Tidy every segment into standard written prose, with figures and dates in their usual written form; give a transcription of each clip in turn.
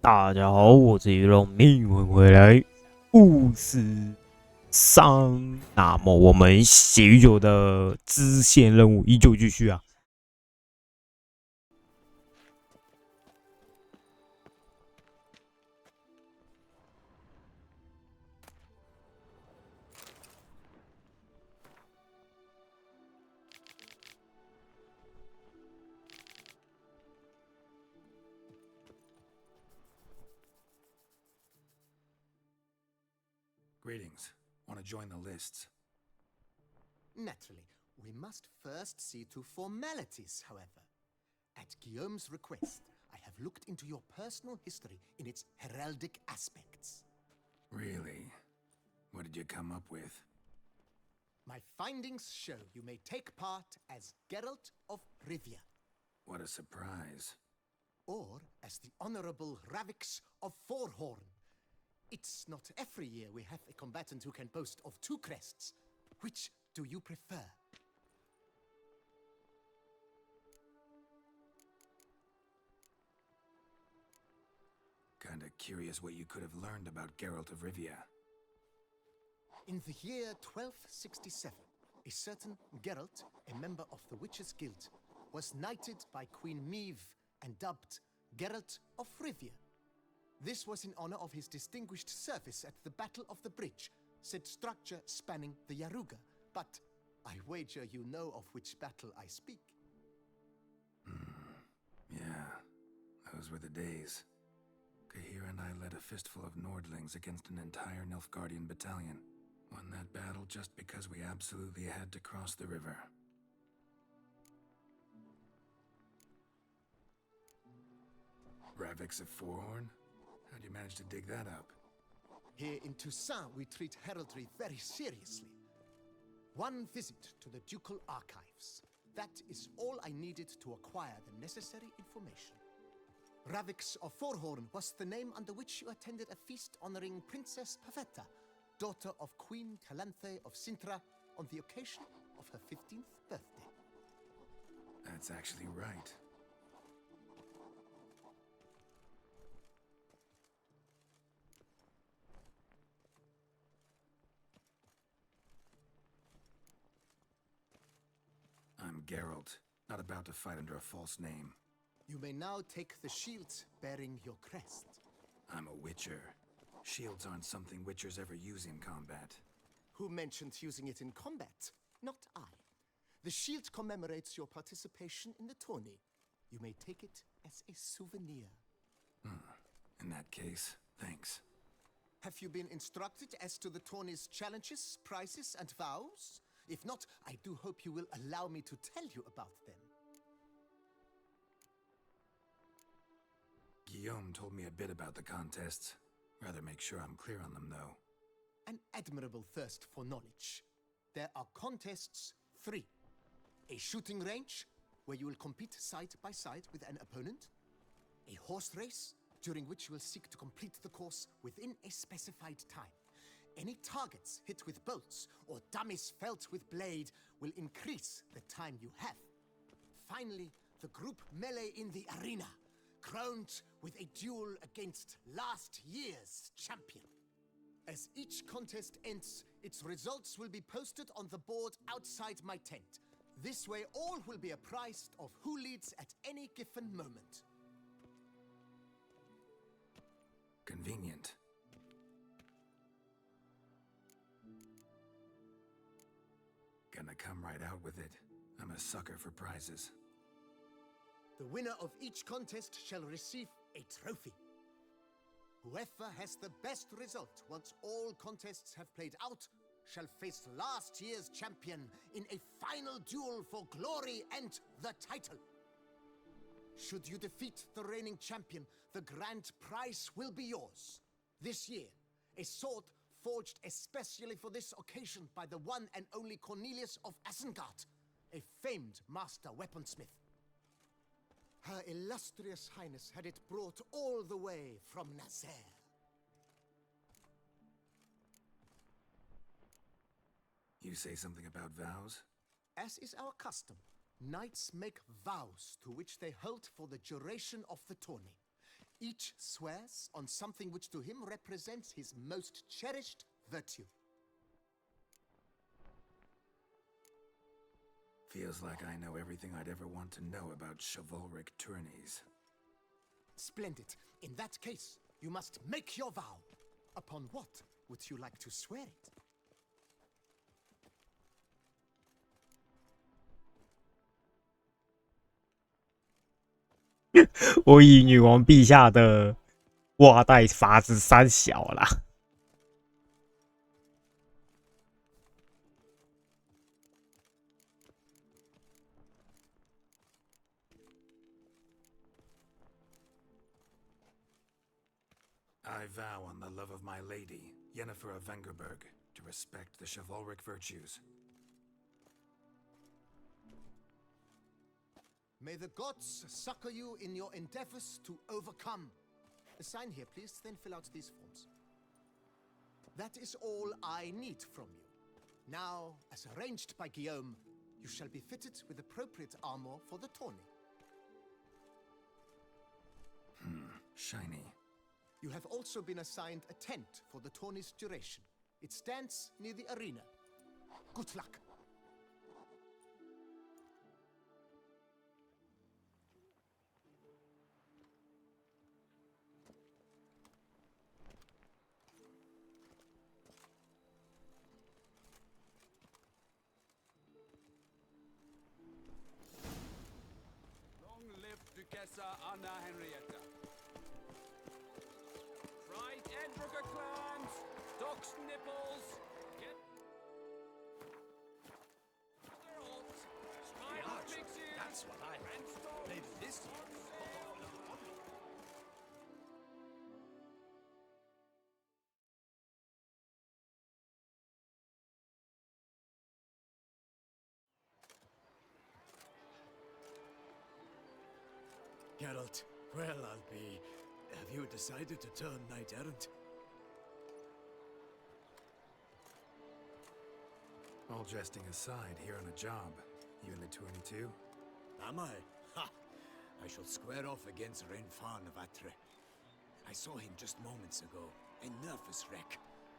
大家好，我是鱼龙，命魂回来，巫师3。那么我们血与酒的支线任务依旧继续啊。Greetings. Want to join the lists? Naturally, we must first see to formalities, however. At Guillaume's request, I have looked into your personal history in its heraldic aspects. Really? What did you come up with? My findings show you may take part as Geralt of Rivia. What a surprise. Or as the Honorable Ravix of Forhorn. It's not every year we have a combatant who can boast of 2 crests. Which do you prefer? Kinda curious what you could have learned about Geralt of Rivia. In the year 1267, a certain Geralt, a member of the Witches' Guild, was knighted by Queen Meve and dubbed Geralt of Rivia. This was in honor of his distinguished service at the Battle of the Bridge, said structure spanning the Yaruga. But I wager you know of which battle I speak. Yeah, those were the days. Kahir and I led a fistful of Nordlings against an entire Nilfgaardian battalion. Won that battle just because we absolutely had to cross the river. Ravix of Forhorn? How'd you manage to dig that up? Here in Toussaint, we treat heraldry very seriously. One visit to the ducal archives. That is all I needed to acquire the necessary information. Ravix of Forhorn was the name under which you attended a feast honoring Princess Pavetta, daughter of Queen Calanthe of Sintra, on the occasion of her 15th birthday. That's actually right. I'm Geralt, not about to fight under a false name. You may now take the shield bearing your crest. I'm a Witcher. Shields aren't something Witchers ever use in combat. Who mentioned using it in combat? Not I. The shield commemorates your participation in the tourney. You may take it as a souvenir. In that case, thanks. Have you been instructed as to the tourney's challenges, prizes, and vows? If not, I do hope you will allow me to tell you about them. Guillaume told me a bit about the contests. Rather make sure I'm clear on them, though. An admirable thirst for knowledge. There are contests 3. A shooting range, where you will compete side by side with an opponent. A horse race, during which you will seek to complete the course within a specified time. Any targets hit with bolts or dummies felt with blade will increase the time you have. Finally, the group melee in the arena, crowned with a duel against last year's champion. As each contest ends, its results will be posted on the board outside my tent. This way all will be apprised of who leads at any given moment. Convenient. Gonna come right out with it. I'm a sucker for prizes. The winner of each contest shall receive a trophy. Whoever has the best result once all contests have played out shall face last year's champion in a final duel for glory and the title. Should you defeat the reigning champion, the grand prize will be yours. This year, a sword forged especially for this occasion by the one and only Cornelius of Isengard, a famed master weaponsmith. Her illustrious highness had it brought all the way from Nazaire. You say something about vows? As is our custom, knights make vows to which they hold for the duration of the tourney. Each swears on something which to him represents his most cherished virtue. Feels like I know everything I'd ever want to know about chivalric tourneys. Splendid. In that case, you must make your vow. Upon what would you like to swear it? 我以女王陛下的袜带法子三小啦。I vow on the love of my lady, Yennefer of Vengerberg, to respect the chivalric virtues. May the gods succor you in your endeavors to overcome. Sign here, please, then fill out these forms. That is all I need from you. Now, as arranged by Guillaume, you shall be fitted with appropriate armor for the tourney. Shiny. You have also been assigned a tent for the tourney's duration. It stands near the arena. Good luck. Long live Duchessa Anna Henrietta. Fried Edbrooker clams, duck's nipples, get their hopes, spider mixes. That's what I meant. Maybe this Geralt, well, I'll be. Have you decided to turn knight errant? All jesting aside, here on a job. You in the tourney too? Am I? Ha! I shall square off against Renfan of Atre. I saw him just moments ago. A nervous wreck.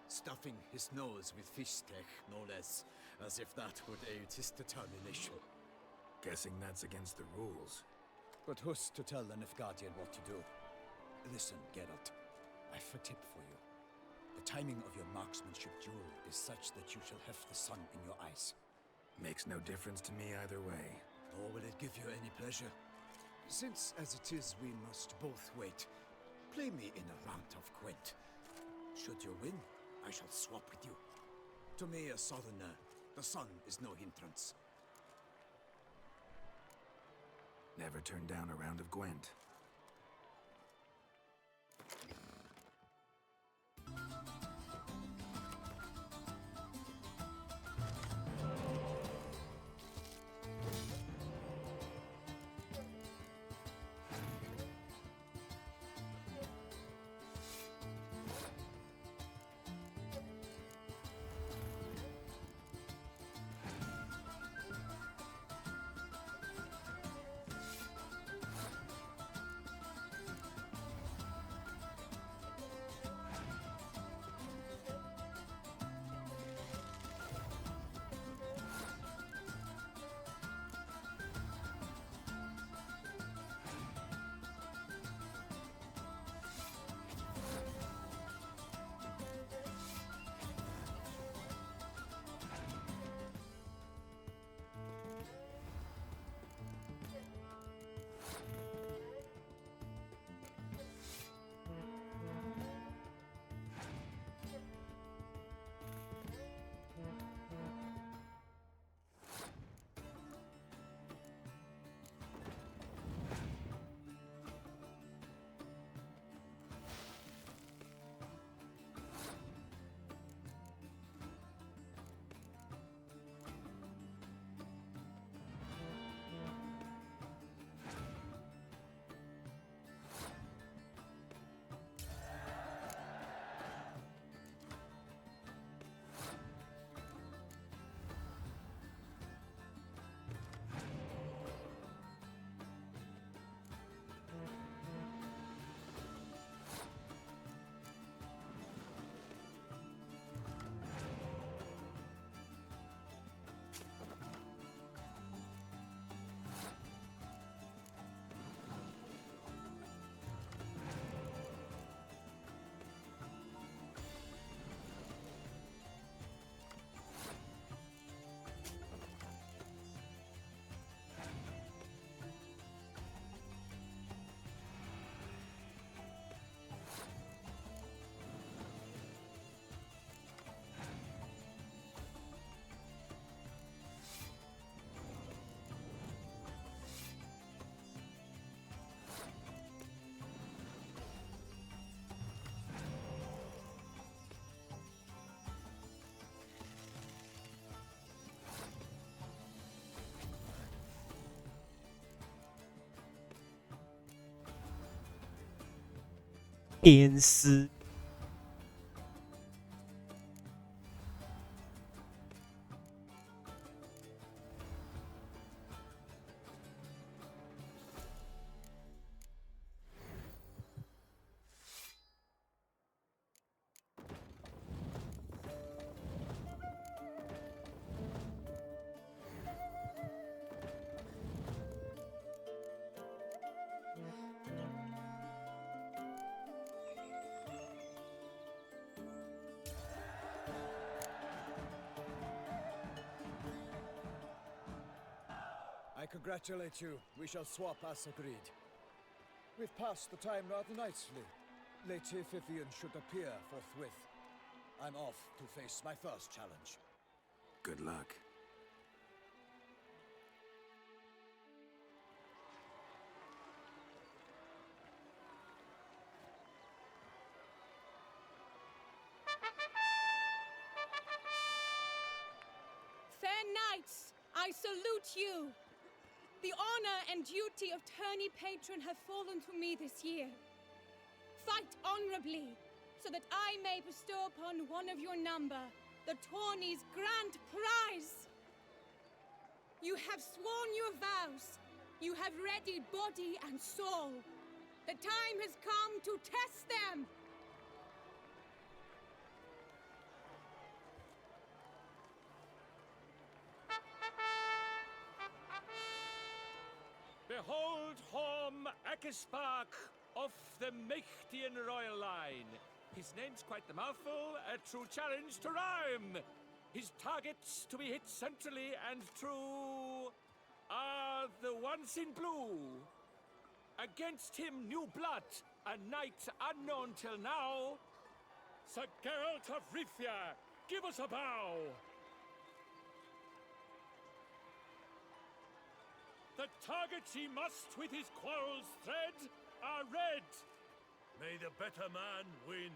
Stuffing his nose with fish steak, no less. As if that would aid his determination. Guessing that's against the rules. But who's to tell the Nilfgaardian what to do? Listen, Geralt. I've a tip for you. The timing of your marksmanship duel is such that you shall have the sun in your eyes. Makes no difference to me either way. Nor will it give you any pleasure. Since, as it is, we must both wait, play me in a round of Gwent. Should you win, I shall swap with you. To me, a southerner, the sun is no hindrance. Never turn down a round of Gwent. 鞭尸。I congratulate you. We shall swap as agreed. We've passed the time rather nicely. Lady Vivian should appear forthwith. I'm off to face my first challenge. Good luck. Fair knights, I salute you. The honor and duty of tourney patron have fallen to me this year. Fight honorably, so that I may bestow upon one of your number the tourney's grand prize. You have sworn your vows. You have readied body and soul. The time has come to test them. Behold Horm Akispark of the Mechtian royal line. His name's quite the mouthful, a true challenge to rhyme. His targets to be hit centrally and true are the ones in blue. Against him, new blood, a knight unknown till now. Sir Geralt of Rivia, give us a bow. The targets he must with his quarrels thread are red. May the better man win.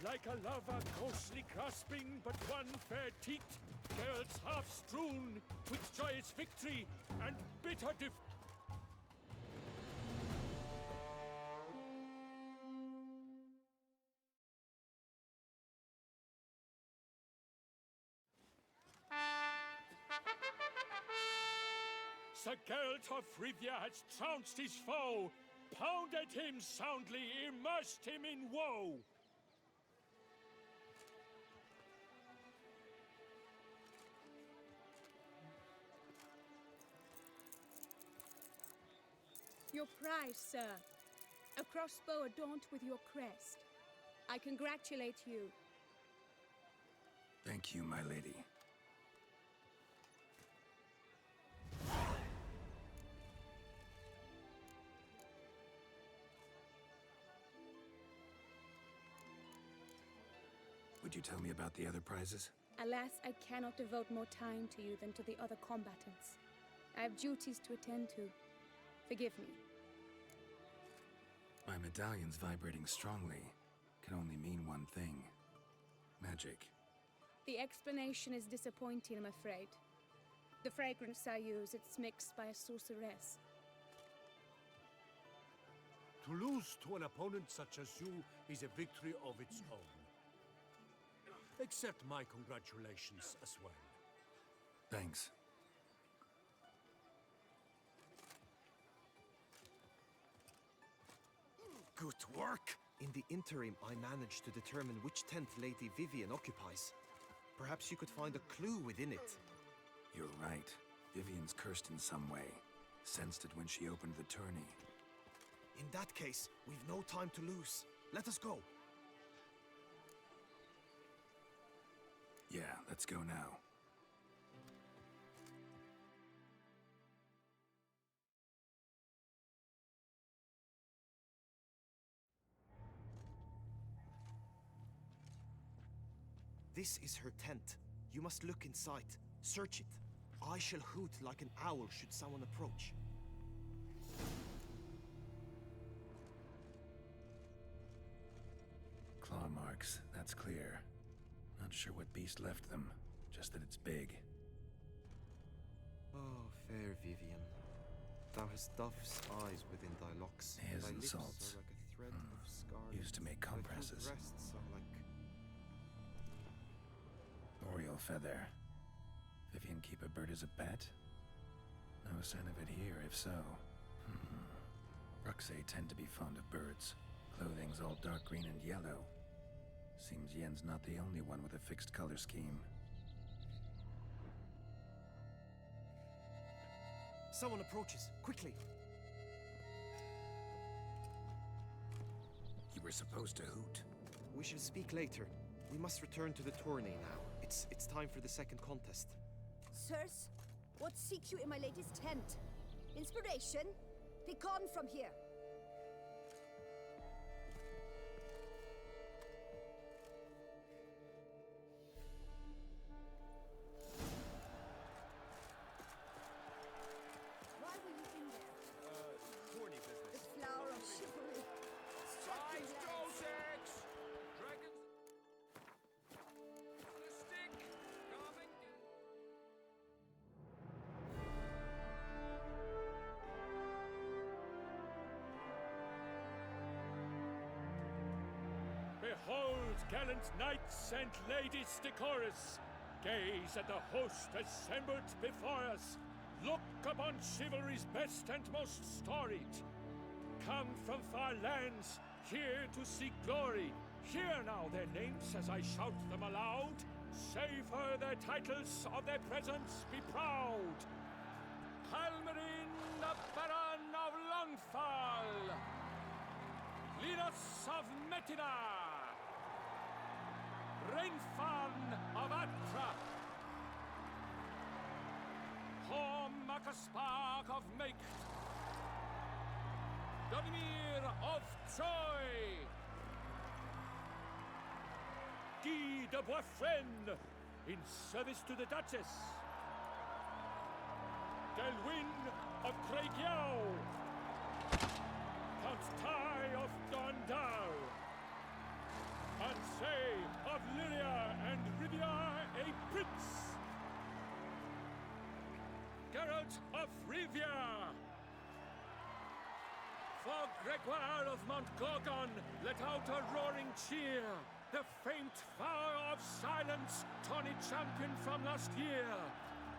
Like a lover ghostly grasping but one fair teat, girls half strewn with joyous victory and bitter Sir Geralt of Rivia has trounced his foe, pounded him soundly, immersed him in woe. Your prize, sir. A crossbow adorned with your crest. I congratulate you. Thank you, my lady. Would you tell me about the other prizes? Alas, I cannot devote more time to you than to the other combatants. I have duties to attend to. Forgive me. My medallion's vibrating strongly can only mean one thing. Magic. The explanation is disappointing, I'm afraid. The fragrance I use, it's mixed by a sorceress. To lose to an opponent such as you is a victory of its own. Accept my congratulations as well. Thanks. Good work! In the interim, I managed to determine which tent Lady Vivian occupies. Perhaps you could find a clue within it. You're right. Vivian's cursed in some way. Sensed it when she opened the tourney. In that case, we've no time to lose. Let us go. Yeah, let's go now. This is her tent. You must look inside. Search it. I shall hoot like an owl should someone approach. Claw marks, that's clear. Not sure what beast left them, just that it's big. Oh, fair Vivian. Thou hast dove's eyes within thy locks. Hairs thy and lips salts. are like a thread of scarlet. Used to make thy full compresses. breasts are like... Boreal feather. Vivian keep a bird as a pet? No sign of it here, if so. Bruxae tend to be fond of birds. Clothing's all dark green and yellow. Seems Yen's not the only one with a fixed color scheme. Someone approaches. Quickly! You were supposed to hoot. We shall speak later. We must return to the tourney now. It's time for the second contest. Sirs, what seek you in my lady's tent? Inspiration? Begone from here. Why were you in there? Tourney business. The flower of chivalry. Struck you, lads. Dragons! The stick! Coming! Behold, gallant knights and ladies decorous! Gaze at the host assembled before us! Look upon chivalry's best and most storied! Come from far lands, here to seek glory! Hear now their names as I shout them aloud! Savor their titles, of their presence be proud! Halmarin, the Baron of Longfall! Linus of Metina! Rainfan of Atra! Hormakaspark of Make! Donimir of Troy! Guy de Boisfren, in service to the Duchess! Delwyn of Craigiau! Count Tai of Dondal! Ansay of Lyria and Rivia a prince! Geralt of Rivia! For Gregoire of Mount Gorgon, let out a roaring cheer! The faint vow of silence, tourney champion from last year!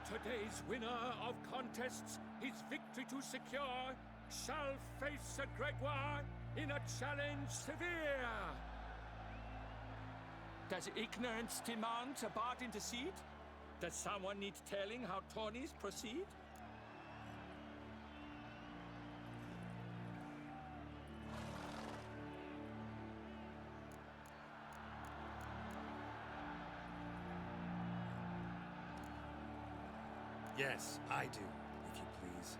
Today's winner of contests, his victory to secure, shall face a Gregoire in a challenge severe! Does ignorance demand a bard intercede? Does someone need telling how tourneys proceed? Yes, I do, if you please.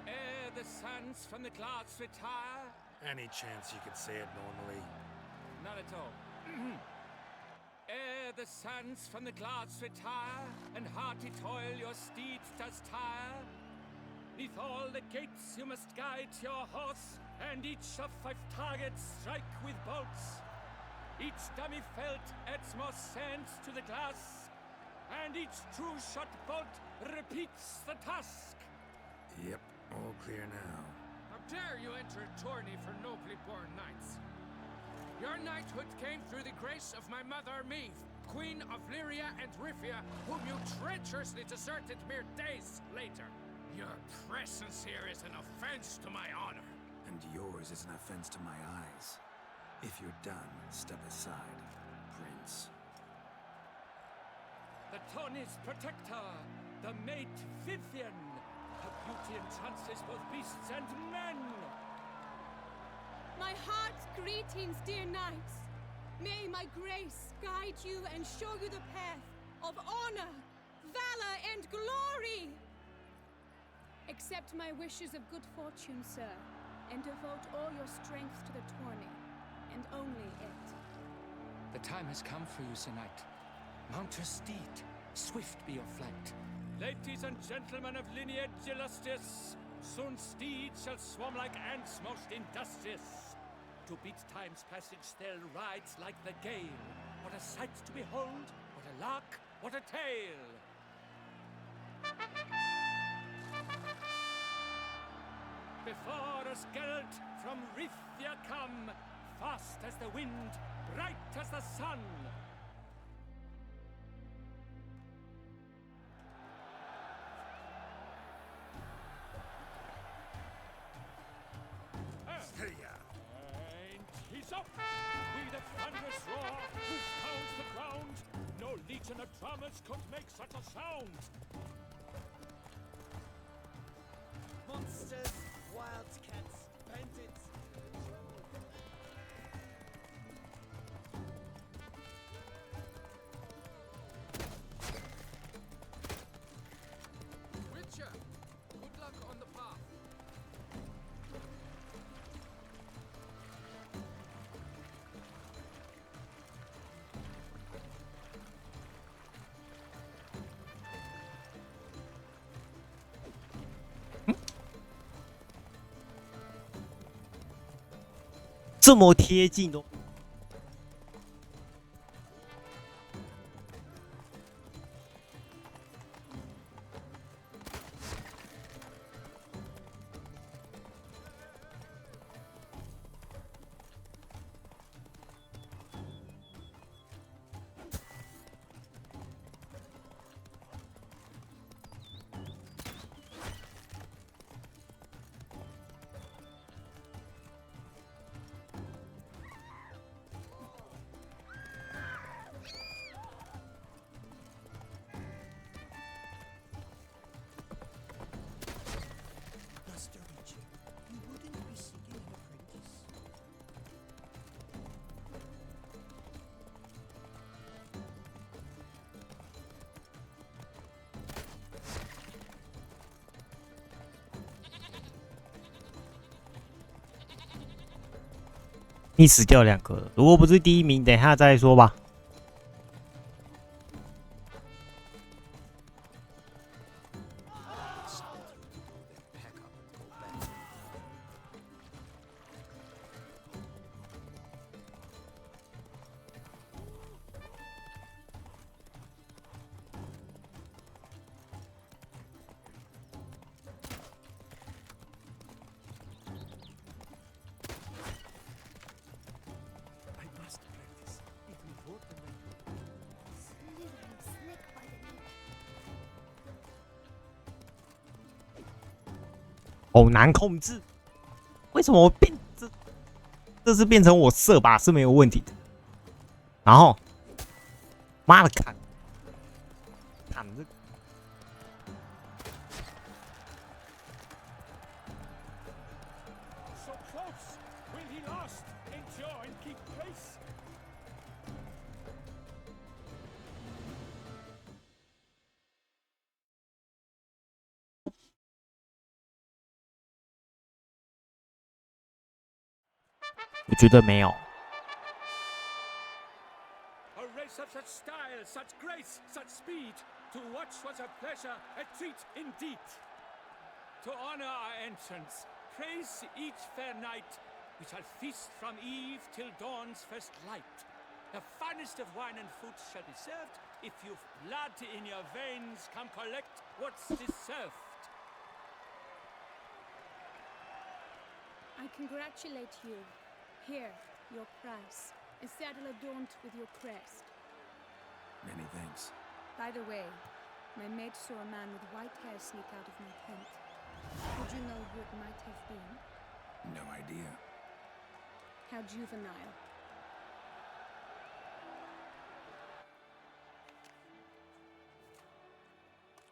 Ere the suns from the clouds retire? Any chance you could say it normally? Not at all. Ere the suns from the clouds retire, and hearty toil your steed does tire, neath all the gates you must guide your horse, and each of 5 targets strike with bolts. Each dummy felt adds more sand to the glass, and each true shot bolt repeats the task. Yep, all clear now. How dare you enter a tourney for nobly born knights? Your knighthood came through the grace of my mother Meve, Queen of Lyria and Rivia, whom you treacherously deserted mere days later. Your presence here is an offense to my honor. And yours is an offense to my eyes. If you're done, step aside, Prince. The tourney's protector, the maid Vivian. Her beauty entrances both beasts and men. My heart's greetings, dear knights. May my grace guide you and show you the path of honor, valor, and glory. Accept my wishes of good fortune, sir, and devote all your strength to the tourney, and only it. The time has come for you, Sir Knight. Mount your steed Swift be your flight. Ladies and gentlemen of lineage illustrious, soon steeds shall swarm like ants most industrious. To beat time's passage they'll ride like the gale. What a sight to behold, what a lark, what a tale! Before us Geralt from Rithia come, fast as the wind, bright as the sun. And he's up! We the thunderous roar, who pounds the ground. No legion of drummers could make such a sound. Monsters, wildcats, bandits. Witcher, good luck on the path. 这么贴近哦。你死掉2个了，如果不是第1名，等一下再说吧。好难控制，为什么我变这次变成我射靶是没有问题的，然后妈的砍这个。 So close! Will he last? Endure and keep pace! 我觉得没有。 A race of such style, such grace, such speed. To watch was a pleasure, a treat indeed. To honor our entrance, praise each fair night. We shall feast from eve till dawn's first light. The finest of wine and food shall be served. If you've blood in your veins, come collect what's deserved. I congratulate you. Here, your prize. A saddle adorned with your crest. Many thanks. By the way, my maid saw a man with white hair sneak out of my tent. Would you know who it might have been? No idea. How juvenile.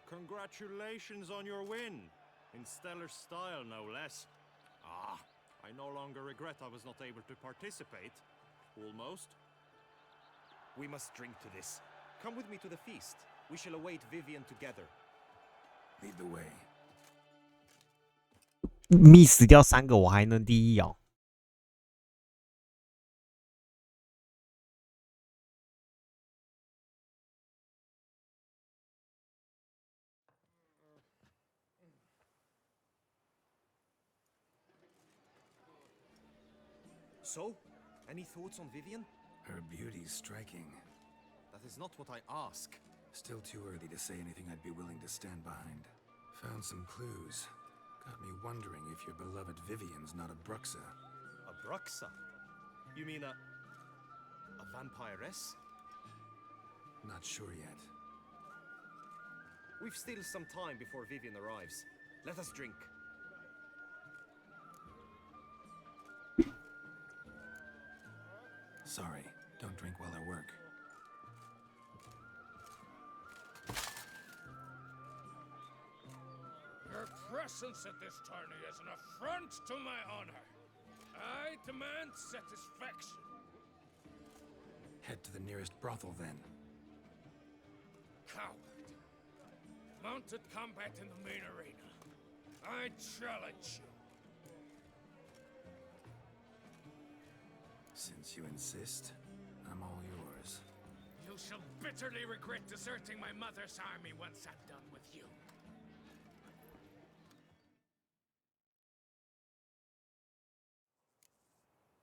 Congratulations on your win! In stellar style, no less. Ah, I no longer regret I was not able to participate. Almost. We must drink to this. Come with me to the feast. We shall await Vivian together. Lead the way. 密死掉3个，我还能第1哦。So, any thoughts on Vivian? Her beauty's striking. That is not what I ask. Still too early to say anything I'd be willing to stand behind. Found some clues. Got me wondering if your beloved Vivian's not a Bruxa. A Bruxa? You mean a vampiress? Not sure yet. We've still some time before Vivian arrives. Let us drink. Sorry, don't drink while I work. Your presence at this tourney is an affront to my honor. I demand satisfaction. Head to the nearest brothel then. Coward. Mounted combat in the main arena. I challenge you. Since you insist, I'm all yours. You shall bitterly regret deserting my mother's army once I'm done with you.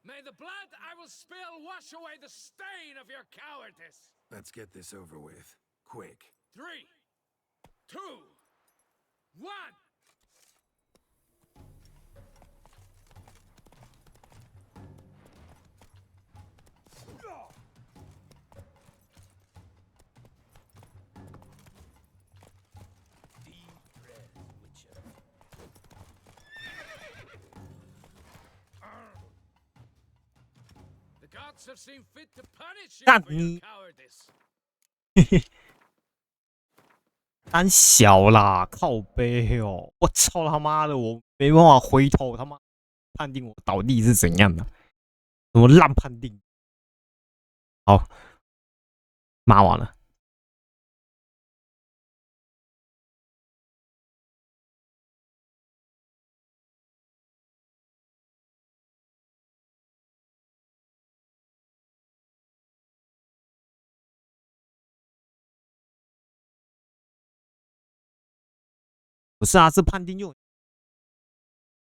May the blood I will spill wash away the stain of your cowardice. Let's get this over with. Quick. 3, 2, 1. The gods have seen fit to punish you for your cowardice. 胆小啦，靠背哦！我操他妈的，我没办法回头他妈判定我倒地是怎样的，什么烂判定？好，骂完了。不是啊，是判定就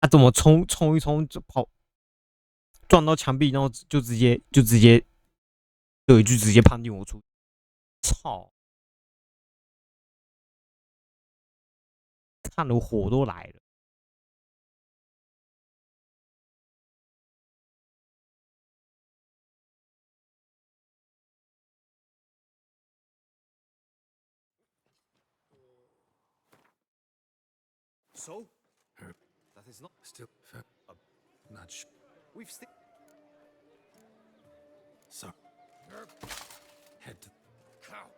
啊，怎么冲一冲就跑，撞到墙壁，然后就直接对，就直接判定我出，操！看得我火都来了。So? That is not... Still... not sure. We've still... So... Head to... Cow.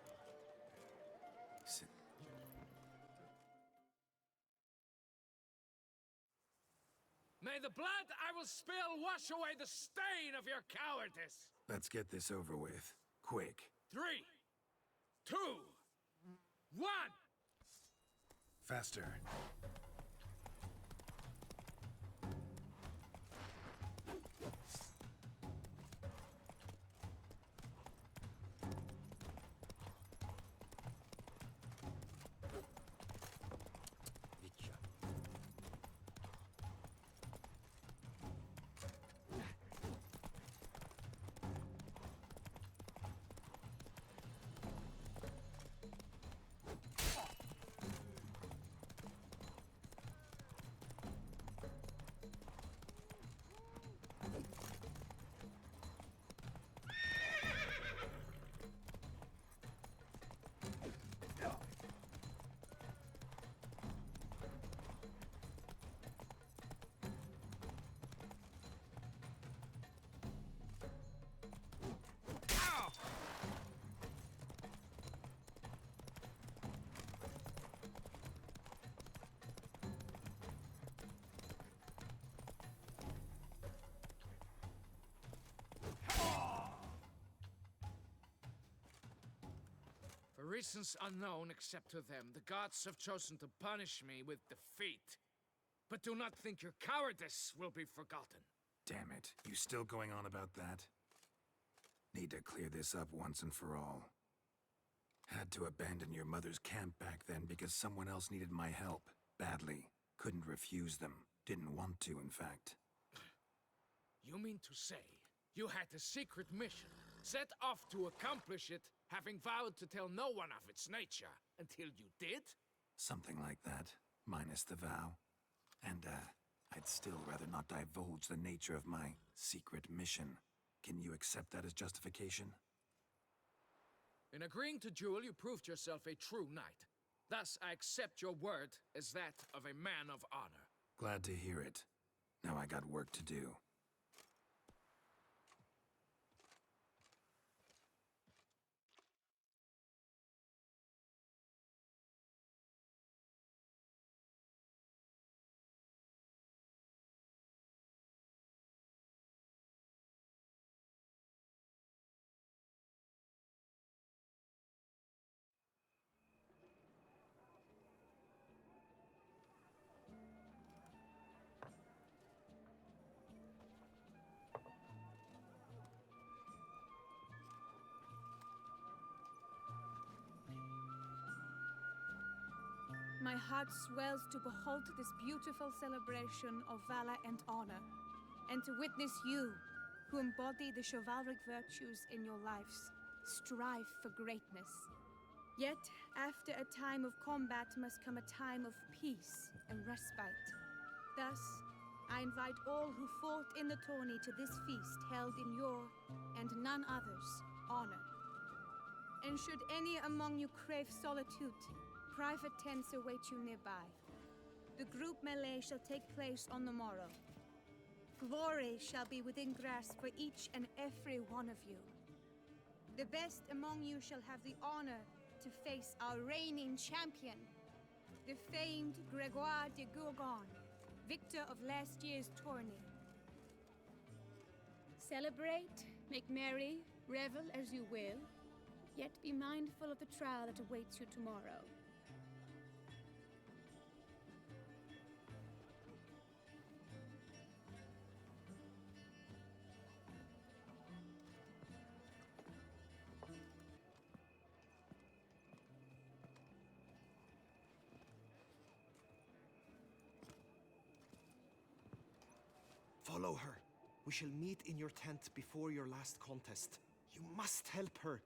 Sit. May the blood I will spill wash away the stain of your cowardice. Let's get this over with. Quick. 3, 2, 1. Faster. For reasons unknown except to them, the gods have chosen to punish me with defeat. But do not think your cowardice will be forgotten. Damn it. You still going on about that? Need to clear this up once and for all. Had to abandon your mother's camp back then because someone else needed my help. Badly. Couldn't refuse them. Didn't want to, in fact. You mean to say you had a secret mission, set off to accomplish it, having vowed to tell no one of its nature, until you did? Something like that, minus the vow. And, I'd still rather not divulge the nature of my secret mission. Can you accept that as justification? In agreeing to duel, you proved yourself a true knight. Thus, I accept your word as that of a man of honor. Glad to hear it. Now I got work to do. My heart swells to behold this beautiful celebration of valor and honor, and to witness you, who embody the chivalric virtues in your lives, strive for greatness. Yet, after a time of combat must come a time of peace and respite. Thus, I invite all who fought in the tourney to this feast held in your, and none other's, honor. And should any among you crave solitude, private tents await you nearby. The group melee shall take place on the morrow. Glory shall be within grasp for each and every one of you. The best among you shall have the honor to face our reigning champion, the famed Gregoire de Gourgon, victor of last year's tourney. Celebrate, make merry, revel as you will, yet be mindful of the trial that awaits you tomorrow. Follow her. We shall meet in your tent before your last contest. You must help her.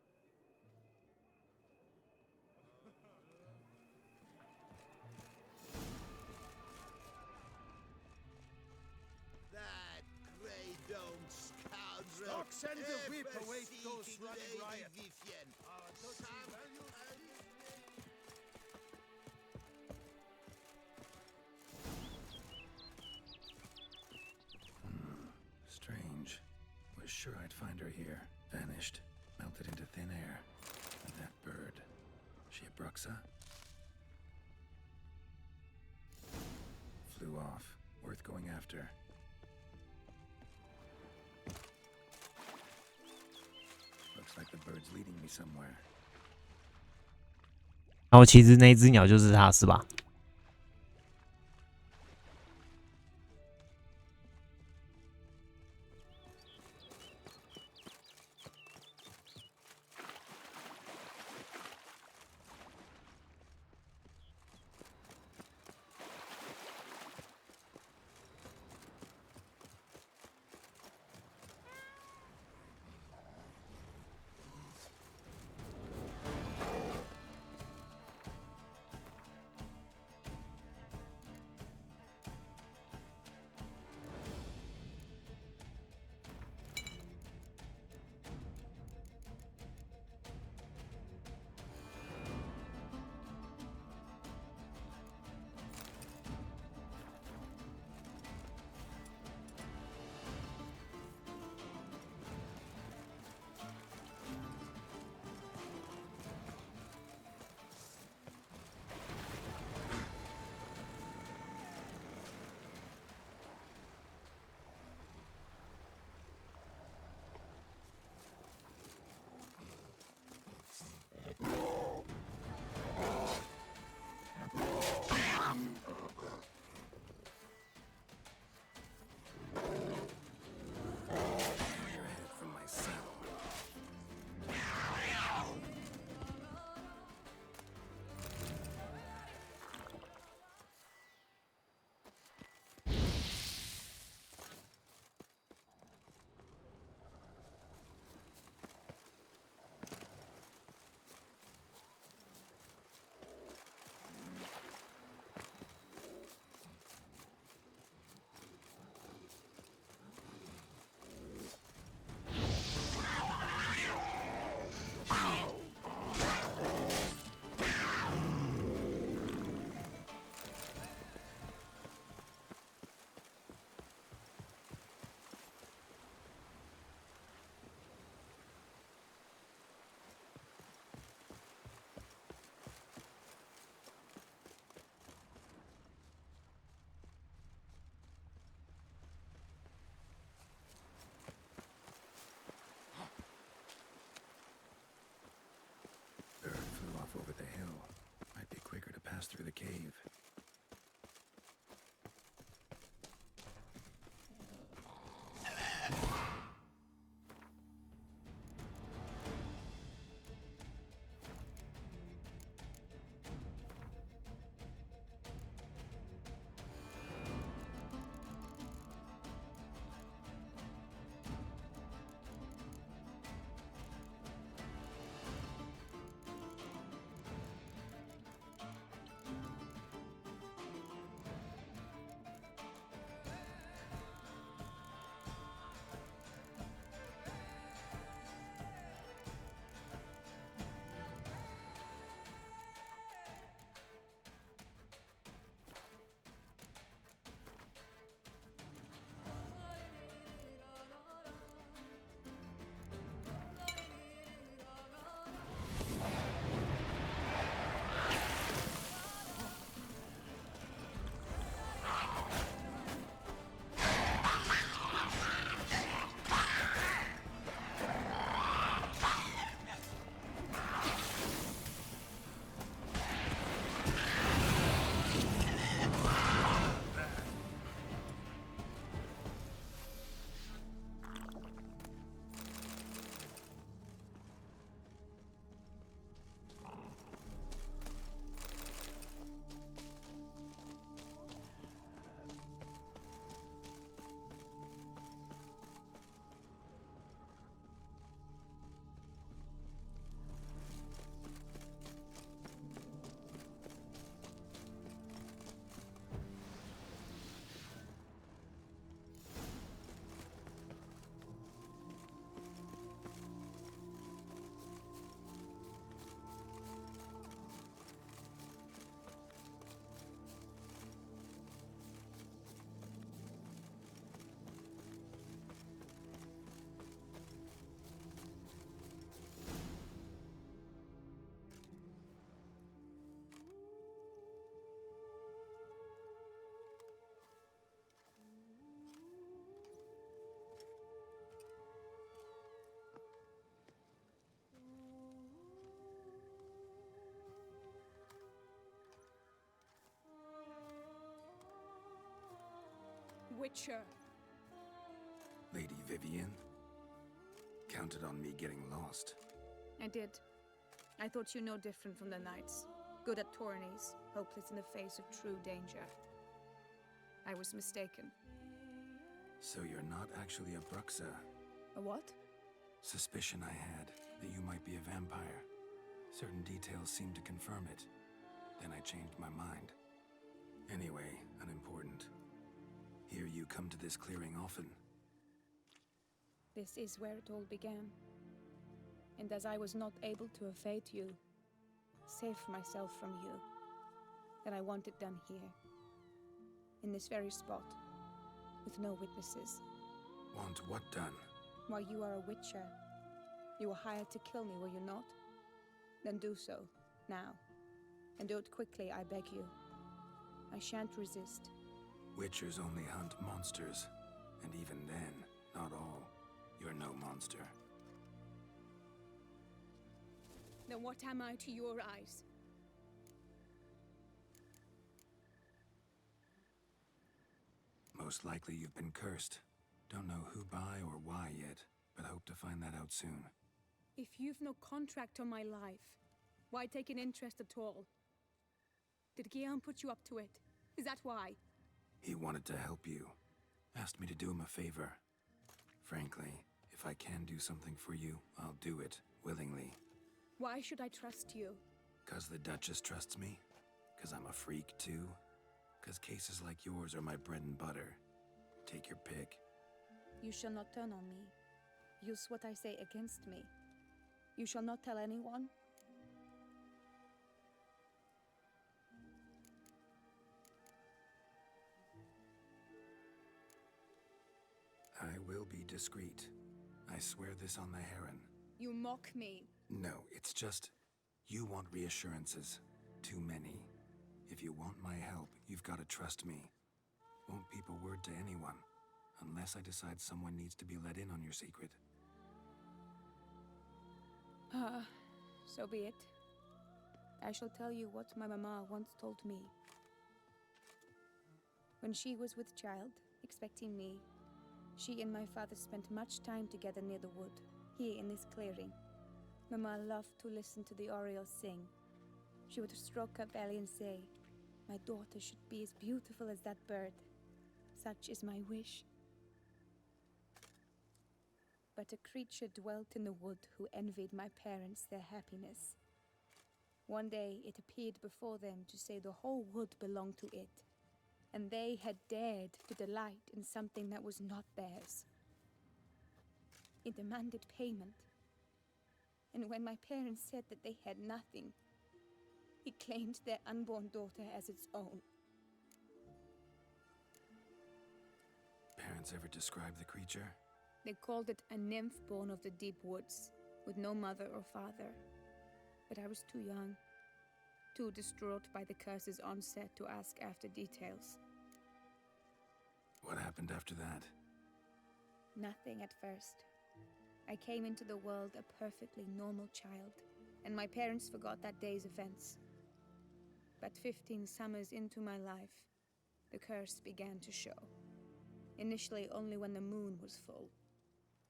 That grey domed scoundrel! Stocks and the whip await those seeking running Lady riot. Vivian. Strange. Was sure I'd find her here. Vanished. Melted into thin air. And that bird. She a Bruxa? Flew off. Worth going after. Looks like the bird's leading me somewhere. 然后其实那只鸟就是它，是吧？ us through the cave. Witcher. Lady Vivienne? Counted on me getting lost. I did. I thought you no different from the knights. Good at tourneys, hopeless in the face of true danger. I was mistaken. So you're not actually a Bruxa? A what? Suspicion I had, that you might be a vampire. Certain details seemed to confirm it. Then I changed my mind. Anyway, unimportant. Here you come to this clearing often. This is where it all began. And as I was not able to evade you, save myself from you, then I want it done here. In this very spot, with no witnesses. Want what done? Why, you are a witcher. You were hired to kill me, were you not? Then do so, now. And do it quickly, I beg you. I shan't resist. Witchers only hunt monsters. And even then, not all. You're no monster. Then what am I to your eyes? Most likely you've been cursed. Don't know who by or why yet, but hope to find that out soon. If you've no contract on my life, why take an interest at all? Did Guillaume put you up to it? Is that why? He wanted to help you. Asked me to do him a favor. Frankly, if I can do something for you, I'll do it, willingly. Why should I trust you? 'Cause the Duchess trusts me? 'Cause I'm a freak, too? 'Cause cases like yours are my bread and butter. Take your pick. You shall not turn on me. Use what I say against me. You shall not tell anyone? I will be discreet. I swear this on the Heron. You mock me. No, it's just... you want reassurances. Too many. If you want my help, you've got to trust me. Won't peep a word to anyone, unless I decide someone needs to be let in on your secret. So be it. I shall tell you what my mama once told me. When she was with child, expecting me, she and my father spent much time together near the wood, here in this clearing. Mama loved to listen to the orioles sing. She would stroke her belly and say, "My daughter should be as beautiful as that bird. Such is my wish." But a creature dwelt in the wood who envied my parents their happiness. One day it appeared before them to say the whole wood belonged to it, and they had dared to delight in something that was not theirs. It demanded payment, and when my parents said that they had nothing, it claimed their unborn daughter as its own. Parents ever describe the creature? They called it a nymph born of the deep woods, with no mother or father. But I was too young, too distraught by the curse's onset to ask after details. What happened after that? Nothing at first. I came into the world a perfectly normal child, and my parents forgot that day's events. But 15 summers into my life, the curse began to show. Initially only when the moon was full.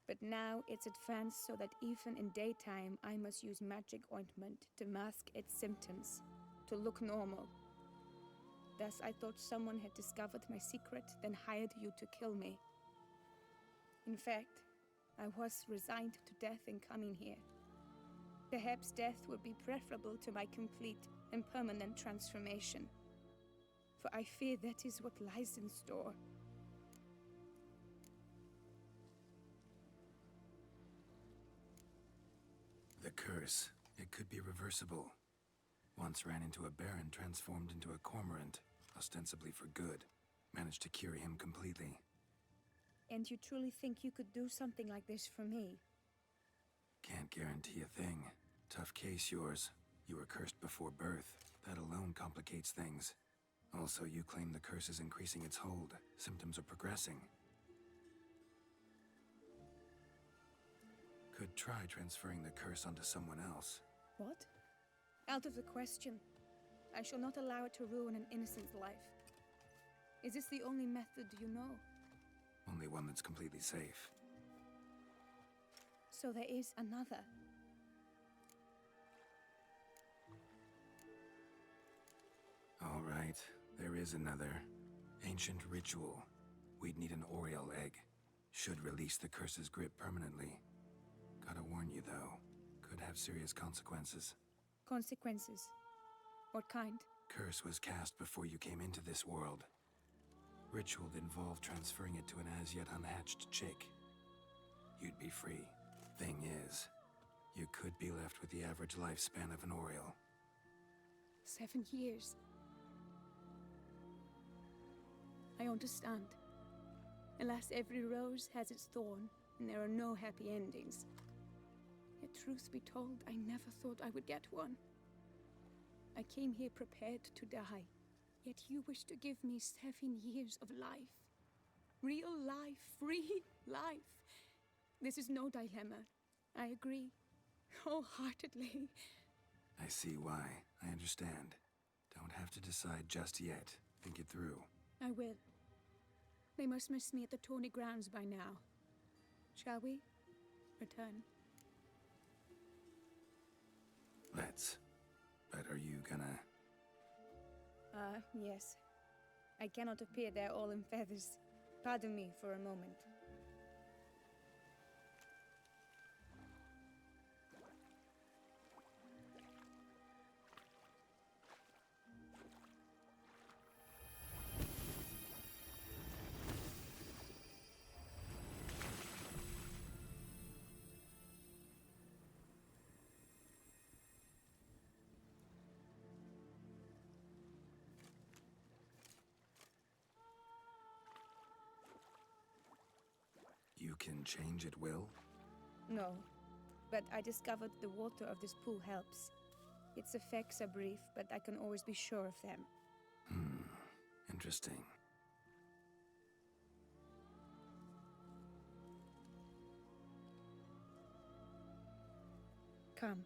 But now it's advanced so that even in daytime I must use magic ointment to mask its symptoms, to look normal. Thus I thought someone had discovered my secret, then hired you to kill me. In fact, I was resigned to death in coming here. Perhaps death would be preferable to my complete and permanent transformation. For I fear that is what lies in store. The curse. It could be reversible. Once ran into a baron transformed into a cormorant, ostensibly for good. Managed to cure him completely. And you truly think you could do something like this for me? Can't guarantee a thing. Tough case, yours. You were cursed before birth. That alone complicates things. Also, you claim the curse is increasing its hold. Symptoms are progressing. Could try transferring the curse onto someone else. What? Out of the question. I shall not allow it to ruin an innocent's life. Is this the only method you know? Only one that's completely safe. So there is another. All right, there is another. Ancient ritual. We'd need an Oriole egg. Should release the curse's grip permanently. Gotta warn you, though. Could have serious consequences. Consequences? What kind? Curse was cast before you came into this world. Ritual involved transferring it to an as-yet unhatched chick. You'd be free. Thing is, you could be left with the average lifespan of an Oriole. 7 years. I understand. Alas, every rose has its thorn, and there are no happy endings. Yet truth be told, I never thought I would get one. I came here prepared to die, yet you wish to give me 7 years of life. Real life, free life. This is no dilemma. I agree, wholeheartedly. I see why. I understand. Don't have to decide just yet. Think it through. I will. They must miss me at the Tawny Grounds by now. Shall we? Return. Let's. But are you gonna... Yes. I cannot appear there all in feathers. Pardon me for a moment. You can change at will? No, but I discovered the water of this pool helps. Its effects are brief, but I can always be sure of them. Interesting. Come.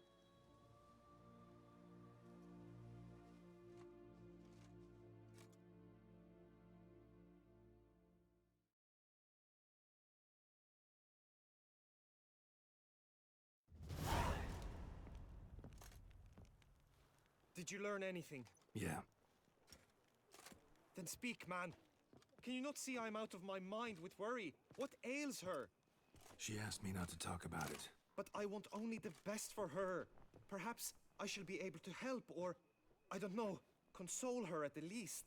Did you learn anything? Yeah. Then speak, man. Can you not see I'm out of my mind with worry? What ails her? She asked me not to talk about it. But I want only the best for her. Perhaps I shall be able to help or, I don't know, console her at the least.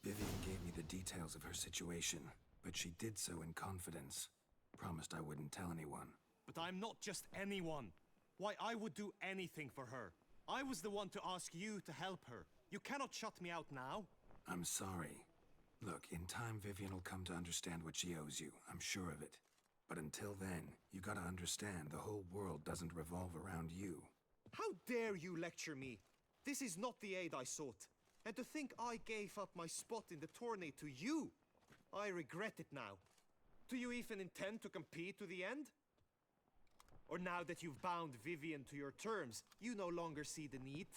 Vivian gave me the details of her situation, but she did so in confidence. Promised I wouldn't tell anyone. But I'm not just anyone. Why, I would do anything for her. I was the one to ask you to help her. You cannot shut me out now. I'm sorry. Look, in time Vivian will come to understand what she owes you. I'm sure of it. But until then, you gotta understand the whole world doesn't revolve around you. How dare you lecture me? This is not the aid I sought. And to think I gave up my spot in the tourney to you! I regret it now. Do you even intend to compete to the end? Or now that you've bound Vivian to your terms, you no longer see the need?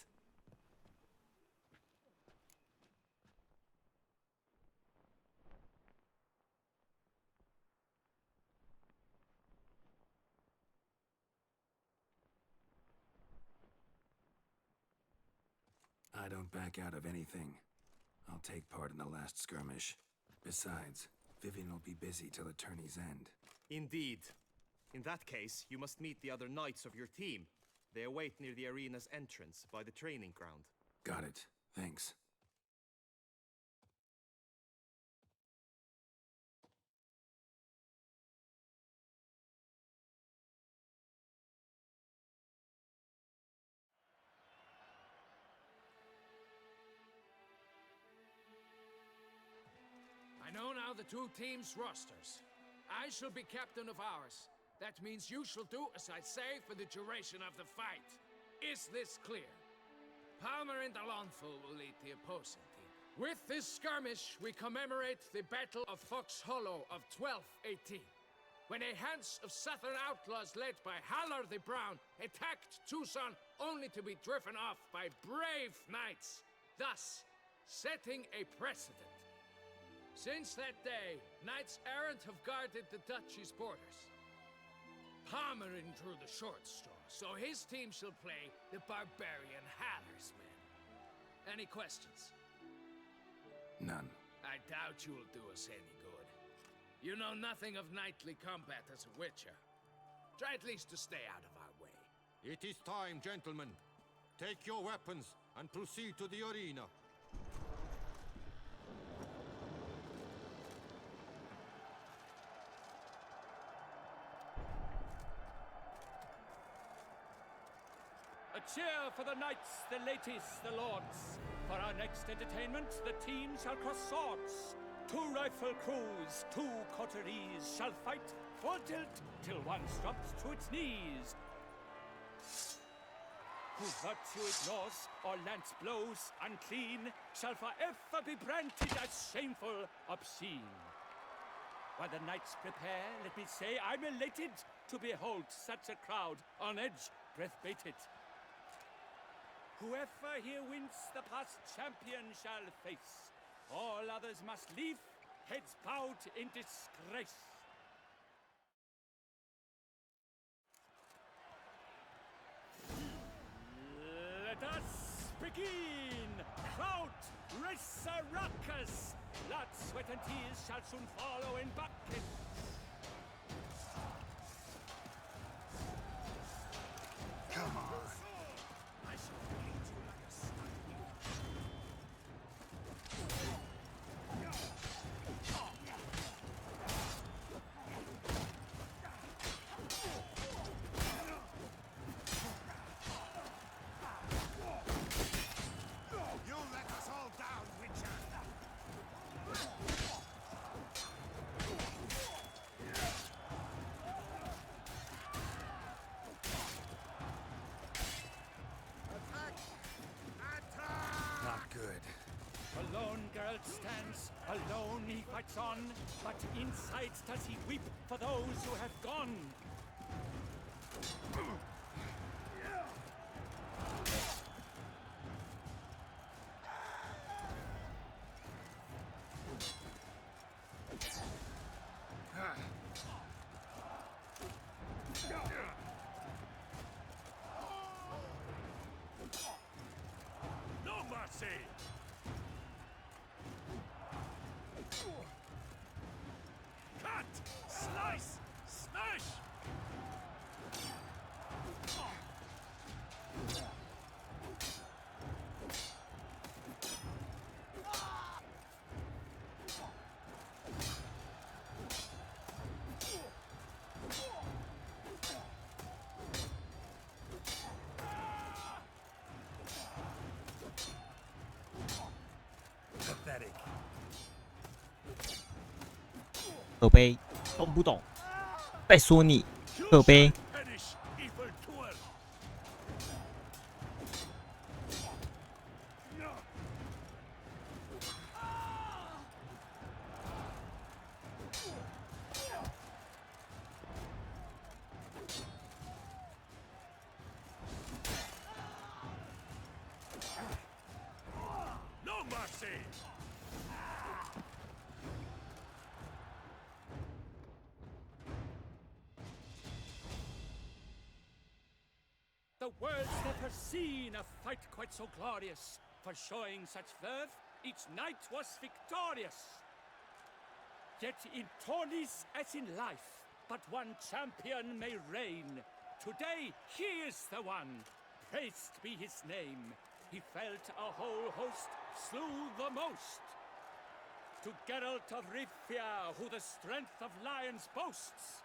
I don't back out of anything. I'll take part in the last skirmish. Besides, Vivian will be busy till the tourney's end. Indeed. In that case, you must meet the other knights of your team. They await near the arena's entrance, by the training ground. Got it. Thanks. I know now the two teams' rosters. I shall be captain of ours. That means you shall do as I say for the duration of the fight. Is this clear? Palmer and Alonso will lead the opposing team. With this skirmish, we commemorate the Battle of Fox Hollow of 1218, when a hands of southern outlaws led by Haller the Brown attacked Tucson only to be driven off by brave knights, thus setting a precedent. Since that day, knights errant have guarded the duchy's borders. Palmerin drew the short straw, so his team shall play the barbarian Haller's men. Any questions? None. I doubt you will do us any good. You know nothing of knightly combat as a witcher. Try at least to stay out of our way. It is time, gentlemen. Take your weapons and proceed to the arena. A cheer for the knights, the ladies, the lords. For our next entertainment, the team shall cross swords. 2 rifle crews, 2 coteries shall fight full tilt till one drops to its knees. Who virtue ignores or lance blows unclean shall forever be branded as shameful, obscene. While the knights prepare, let me say I'm elated to behold such a crowd on edge, breath bated. Whoever here wins the past champion shall face. All others must leave, heads bowed in disgrace. Let us begin! Crowd, race a ruckus! Blood, sweat and tears shall soon follow in buckets. Come on. I shall bleed you like a snake. You let us all down, Witcher! Attack! Attack! Not good. Alone Geralt stands, alone he fights on, but inside does he weep for those who have gone. mercy! Cut! Slice! Smash! Pathetic. 可悲，懂不懂？在说你，可悲。 Finish evil tool! No mercy! The world's never seen a fight quite so glorious. For showing such verve, each knight was victorious. Yet in tourneys as in life, but one champion may reign. Today he is the one. Praised be his name. He felt a whole host, slew the most. To Geralt of Rivia, who the strength of lions boasts.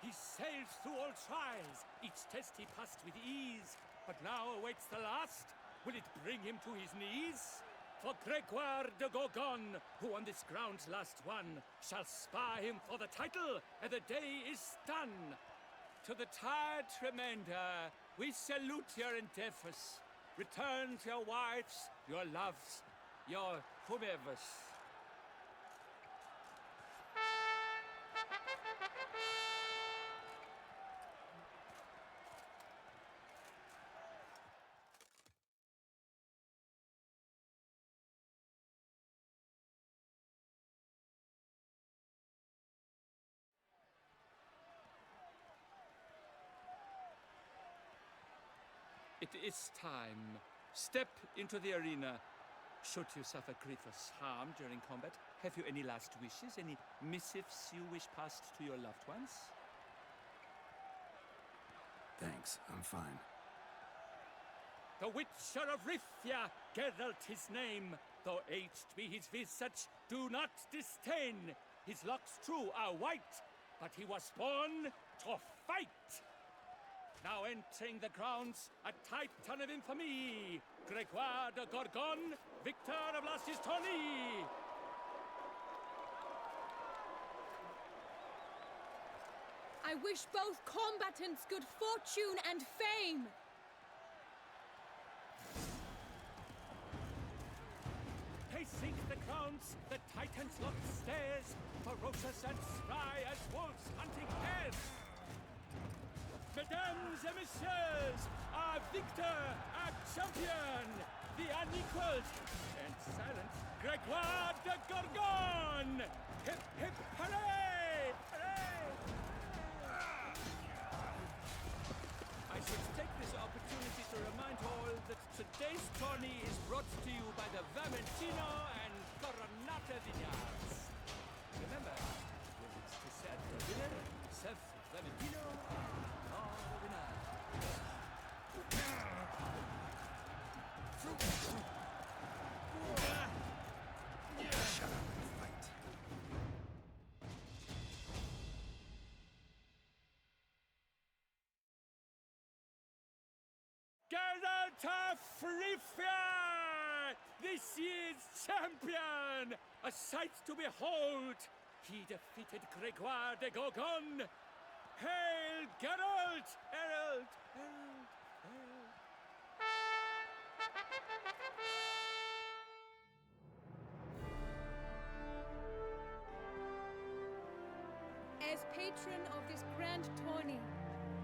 He sailed through all trials, each test he passed with ease. But now awaits the last. Will it bring him to his knees? For Gregoire de Gorgon, who on this ground's last won, shall spar him for the title, and the day is done. To the tired remainder, we salute your endeavors. Return to your wives, your loves, your whomevers. It is time. Step into the arena. Should you suffer grievous harm during combat, have you any last wishes? Any missives you wish passed to your loved ones? Thanks, I'm fine. The Witcher of Rivia, Geralt his name. Though aged be his visage, do not disdain. His locks true are white, but he was born to fight. Now entering the grounds, a titan of infamy, Gregoire de Gorgon, victor of last year's tourney. I wish both combatants good fortune and fame. Pacing the grounds, the titans locked stairs, ferocious and spry as wolves hunting hares. Mesdames et messieurs, our victor, our champion, the unequaled and silent Gregoire de Gorgon! Hip hip hooray! Hooray! I should take this opportunity to remind all that today's tourney is brought to you by the Vermentino and Coronata vineyards. Remember, when it's dessert for dinner, serve Vermentino. Geralt of Rivia, this year's champion, a sight to behold. He defeated Gregoire de Gorgon. Hail, Geralt! Herald! Herald! Herald! As patron of this grand tourney,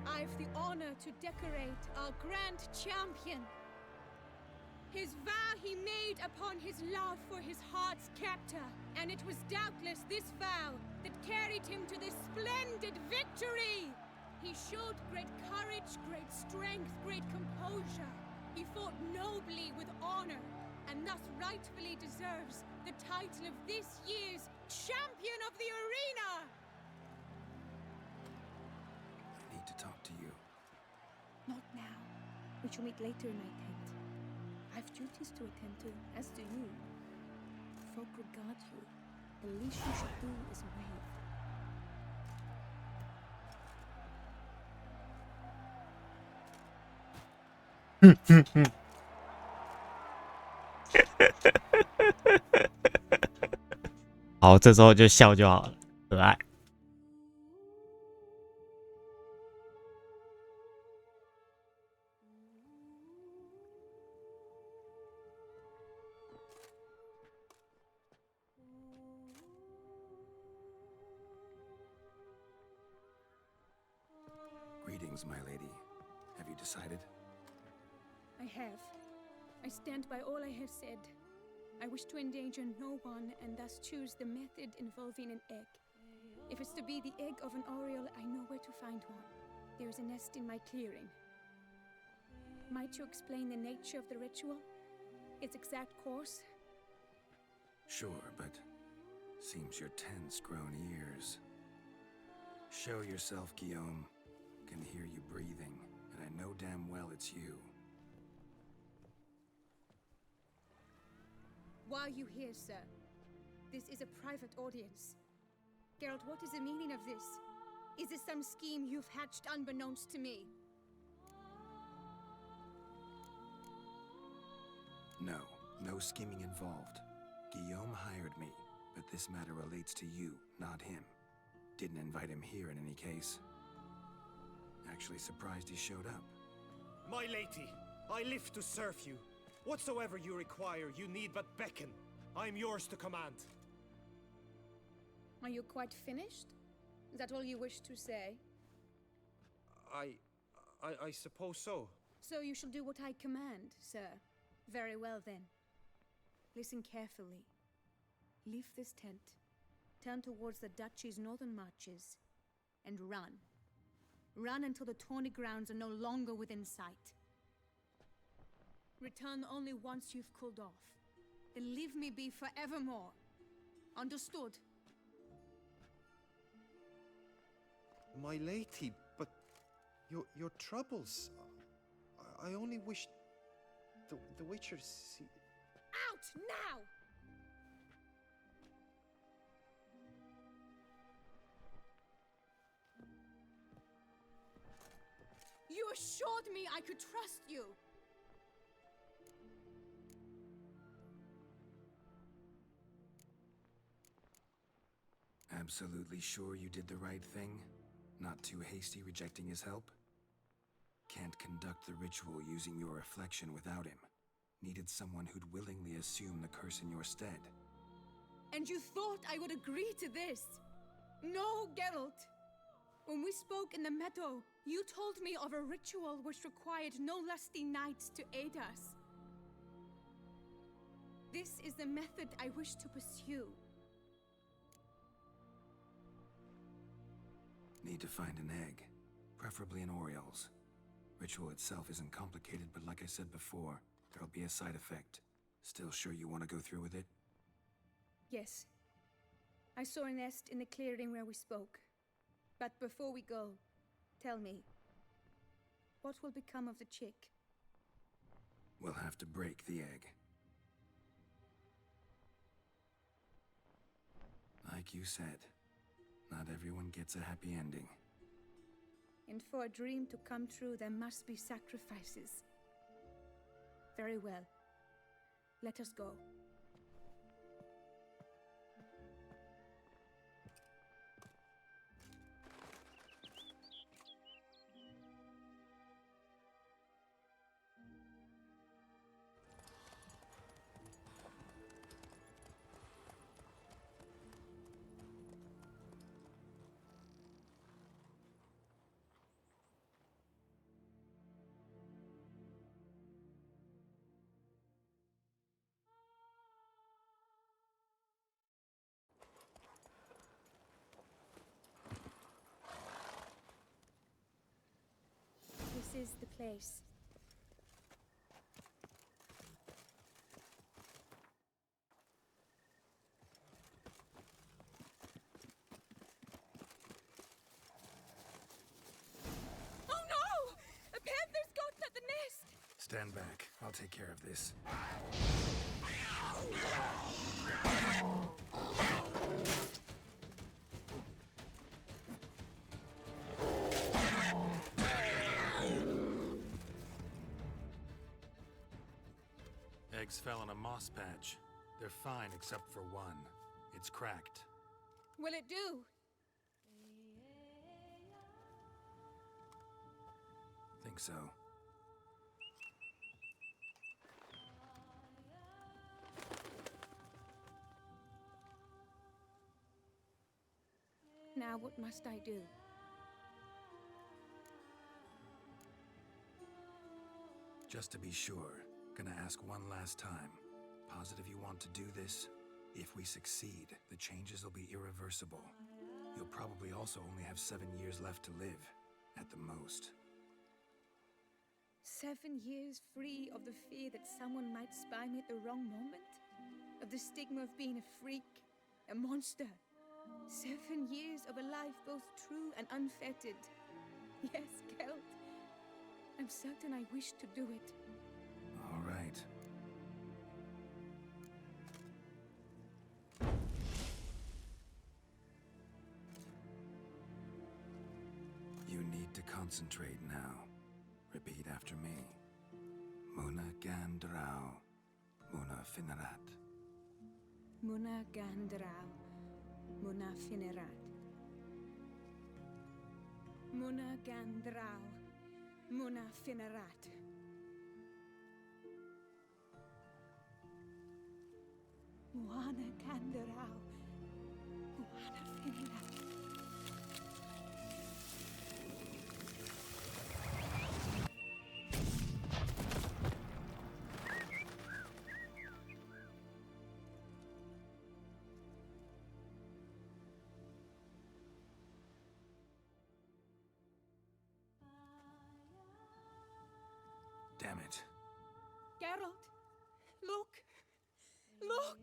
I've the honor to decorate our grand champion. His vow he made upon his love for his heart's captor, and it was doubtless this vow that carried him to this splendid victory. He showed great courage, great strength, great composure. He fought nobly with honor, and thus rightfully deserves the title of this year's Champion of the Arena! I need to talk to you. Not now. We shall meet later in my tent. I've duties to attend to, as do you. Folk regard you. The least you should do is wave. Hmm. 好，这时候就笑就好了，可爱。Greetings, my lady. Have you decided? I have. I stand by all I have said. I wish to endanger no one and thus choose the method involving an egg. If it's to be the egg of an oriole, I know where to find one. There is a nest in my clearing. Might you explain the nature of the ritual? Its exact course? Sure, but seems your tense grown ears. Show yourself, Guillaume. Can hear you breathing, and I know damn well it's you. Why are you here, sir? This is a private audience. Geralt, what is the meaning of this? Is this some scheme you've hatched unbeknownst to me? No scheming involved. Guillaume hired me, but this matter relates to you, not him. Didn't invite him here in any case. Actually surprised he showed up. My lady, I live to serve you. Whatsoever you require, you need but beckon. I am yours to command. Are you quite finished? Is that all you wish to say? I suppose so. So you shall do what I command, sir. Very well then. Listen carefully. Leave this tent, turn towards the duchy's northern marches, and run. Run until the tawny grounds are no longer within sight. Return only once you've cooled off. Then leave me be forevermore. Understood? My lady, but your troubles. I only wish the Witcher see. Out now! You assured me I could trust you. Absolutely sure you did the right thing? Not too hasty rejecting his help? Can't conduct the ritual using your reflection without him. Needed someone who'd willingly assume the curse in your stead. And you thought I would agree to this? No, Geralt. When we spoke in the meadow, you told me of a ritual which required no lusty knights to aid us. This is the method I wish to pursue. Need to find an egg, preferably an oriole's. Ritual itself isn't complicated, but like I said before, there'll be a side effect. Still sure you want to go through with it? Yes. I saw a nest in the clearing where we spoke. But before we go, tell me, what will become of the chick? We'll have to break the egg. Like you said, not everyone gets a happy ending. And for a dream to come true, there must be sacrifices. Very well. Let us go. This is the place. Stand back. I'll take care of this. Eggs fell in a moss patch. They're fine except for one. It's cracked. Will it do? Think so. Now what must I do? Just to be sure, gonna ask one last time. Positive you want to do this? If we succeed, the changes will be irreversible. You'll probably also only have 7 years left to live, at the most. 7 years free of the fear that someone might spy me at the wrong moment? Of the stigma of being a freak, a monster? 7 years of a life both true and unfettered. Yes, Gelt. I'm certain I wish to do it. All right. You need to concentrate now. Repeat after me. Muna Gandrau, Muna Finerat. Muna Gandrau, Muna Finerat. Muna Gandrau, Muna Finerat. Muana Gandrau, Muana Finerat. Damn it. Geralt, look! Look!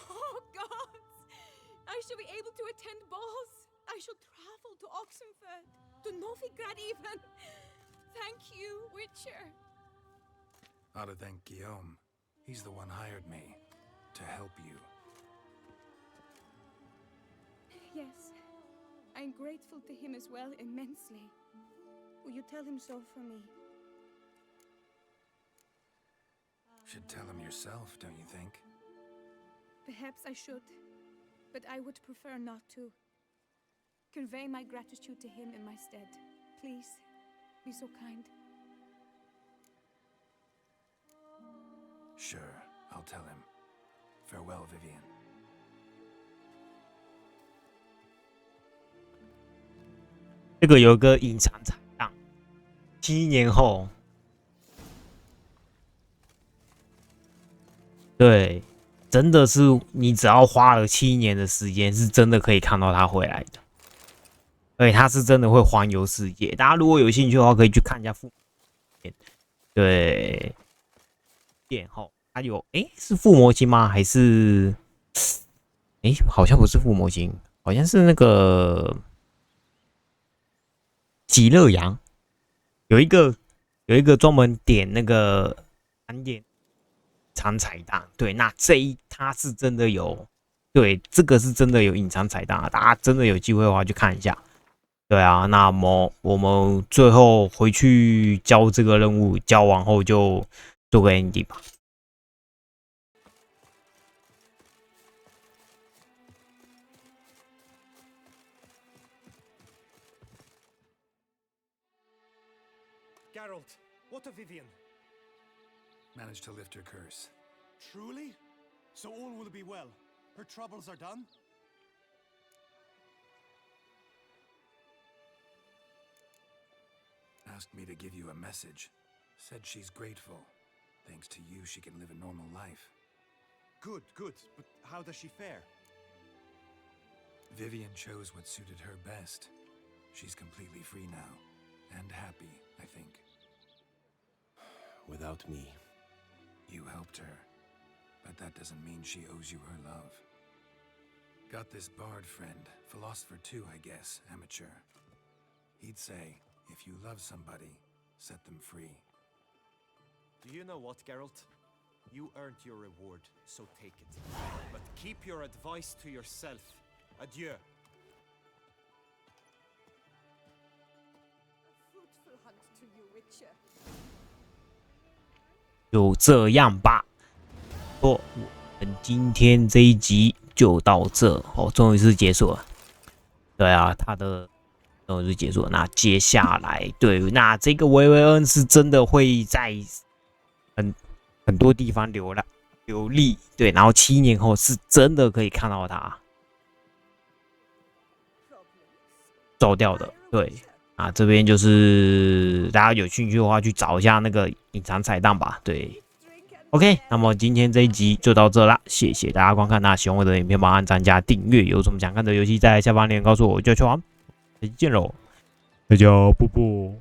Oh, gods! I shall be able to attend balls. I shall travel to Oxenfurt, to Novigrad even. Thank you, Witcher. Ought to thank Guillaume. He's the one hired me to help you. Yes, I'm grateful to him as well immensely. Will you tell him so for me? Should tell him yourself, don't you think? Perhaps I should, but I would prefer not to. Convey my gratitude to him in my stead. Please, be so kind. Sure, I'll tell him. Farewell, Vivian. 这个有个隐藏彩蛋，7年后，对，真的是你只要花了7年的时间，是真的可以看到他回来的。对，他是真的会环游世界。大家如果有兴趣的话，可以去看一下附片。对，片后他有是附魔星吗？还是好像不是附魔星，好像是那个。极乐羊有一个专门点那个3点藏彩蛋，对，那它是真的有，对，这个是真的有隐藏彩蛋啊，大家真的有机会的话去看一下。对啊，那么我们最后回去交这个任务，交完后就做个 ending 吧。Geralt, what of Vivian? Managed to lift her curse. Truly? So all will be well. Her troubles are done? Asked me to give you a message. Said she's grateful. Thanks to you, she can live a normal life. Good, good. But how does she fare? Vivian chose what suited her best. She's completely free now. And happy, I think. Without me. You helped her. But that doesn't mean she owes you her love. Got this bard friend. Philosopher too, I guess. Amateur. He'd say, if you love somebody, set them free. Do you know what, Geralt? You earned your reward, so take it. But keep your advice to yourself. Adieu. A fruitful hunt to you, Witcher. 就这样吧。我们今天这一集就到这哦，终于是结束了。对啊，他的终于是结束了。那接下来，对，那这个维维恩是真的会在很多地方流利，对，然后7年后是真的可以看到他走掉的，对。啊，这边就是大家有兴趣的话，去找一下那个隐藏彩蛋吧。对 ，OK， 那么今天这一集就到这啦，谢谢大家观看。那喜欢我的影片，帮按赞加订阅。有什么想看的游戏，在下方留言告诉我，我就去玩。下期见喽，大家啵啵。